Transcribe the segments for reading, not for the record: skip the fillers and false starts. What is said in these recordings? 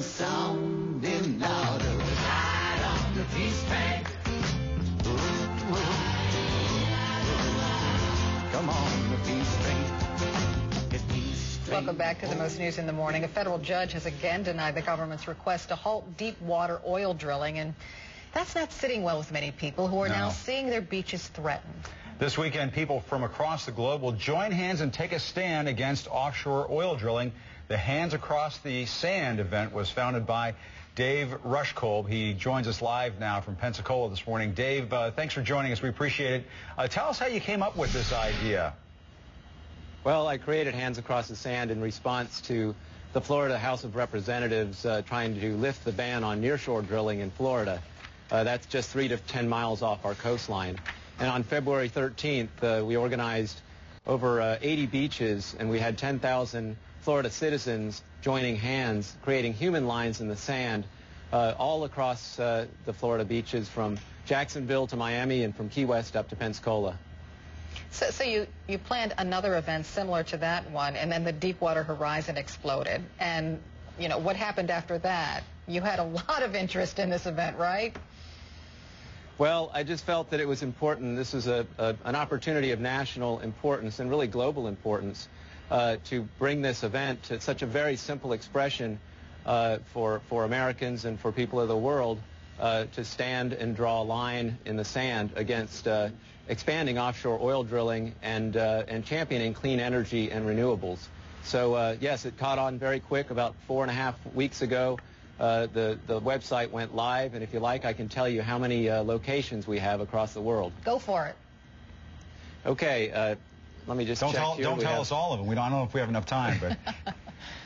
engine sounding louder. Ride on the peace train. Come on, the peace train. Welcome back to the Most News in the Morning. A federal judge has again denied the government's request to halt deep water oil drilling, and that's not sitting well with many people who are now seeing their beaches threatened. This weekend, people from across the globe will join hands and take a stand against offshore oil drilling. The Hands Across the Sand event was founded by Dave Rauschkolb. He joins us live now from Pensacola this morning. Dave, thanks for joining us. We appreciate it. Tell us how you came up with this idea. Well, I created Hands Across the Sand in response to the Florida House of Representatives trying to lift the ban on nearshore drilling in Florida. That's just 3 to 10 miles off our coastline. And on February 13th, we organized over 80 beaches, and we had 10,000 Florida citizens joining hands, creating human lines in the sand all across the Florida beaches, from Jacksonville to Miami and from Key West up to Pensacola. So you planned another event similar to that one, and then the Deepwater Horizon exploded. And, you know, what happened after that? You had a lot of interest in this event, right? Well, I just felt that it was important. This is an opportunity of national importance and really global importance to bring this event to such a very simple expression for Americans and for people of the world to stand and draw a line in the sand against expanding offshore oil drilling and championing clean energy and renewables. So yes, it caught on very quick. About 4.5 weeks ago, the website went live, and if you like, I can tell you how many locations we have across the world. Go for it. Okay, let me just check here. Don't tell us all of them. I don't know if we have enough time, but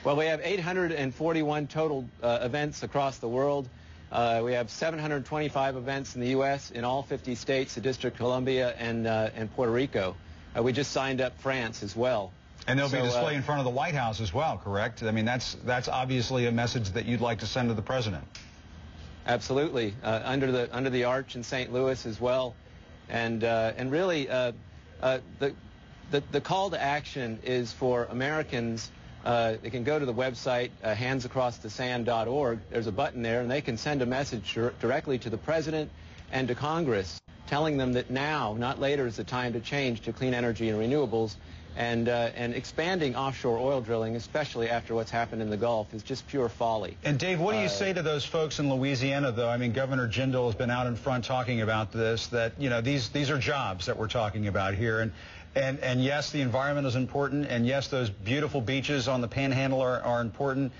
well, we have 841 total events across the world. We have 725 events in the U.S., in all 50 states, the District of Columbia, and Puerto Rico. We just signed up France as well. And there'll be a display in front of the White House as well, correct? I mean, that's obviously a message that you'd like to send to the president. Absolutely, under the arch in St. Louis as well, and really the call to action is for Americans. They can go to the website, handsacrossthesand.org. There's a button there, and they can send a message directly to the President and to Congress, telling them that now, not later, is the time to change to clean energy and renewables. And expanding offshore oil drilling, especially after what's happened in the Gulf, is just pure folly. And Dave, what do you say to those folks in Louisiana, though? I mean, Governor Jindal has been out in front talking about this, that, you know, these are jobs that we're talking about here. And yes, the environment is important, and yes, those beautiful beaches on the Panhandle are important,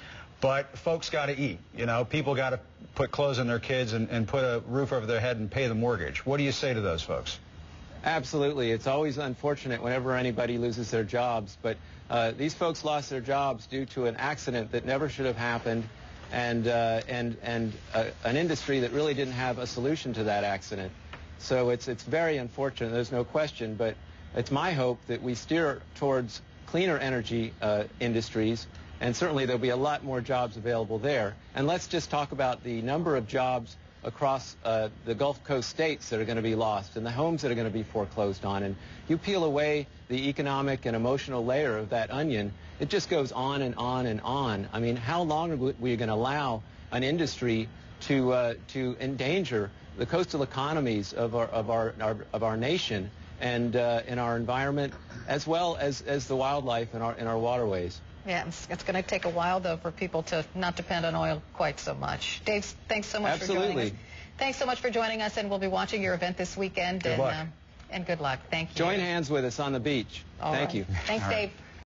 but folks got to eat. You know, people got to put clothes on their kids and put a roof over their head and pay the mortgage. What do you say to those folks? Absolutely. It's always unfortunate whenever anybody loses their jobs, but these folks lost their jobs due to an accident that never should have happened, and an industry that really didn't have a solution to that accident. So it's very unfortunate, there's no question, but it's my hope that we steer towards cleaner energy industries, and certainly there'll be a lot more jobs available there. And let's just talk about the number of jobs across the Gulf Coast states that are going to be lost, and the homes that are going to be foreclosed on. And you peel away the economic and emotional layer of that onion, it just goes on and on and on. I mean, how long are we going to allow an industry to endanger the coastal economies of our nation and in our environment, as well as the wildlife in our waterways? Yeah, it's going to take a while, though, for people to not depend on oil quite so much. Dave, thanks so much for joining us. Thanks so much for joining us, and we'll be watching your event this weekend. Good luck. And good luck. Thank you. Join hands with us on the beach. Thank you. Thanks, Dave.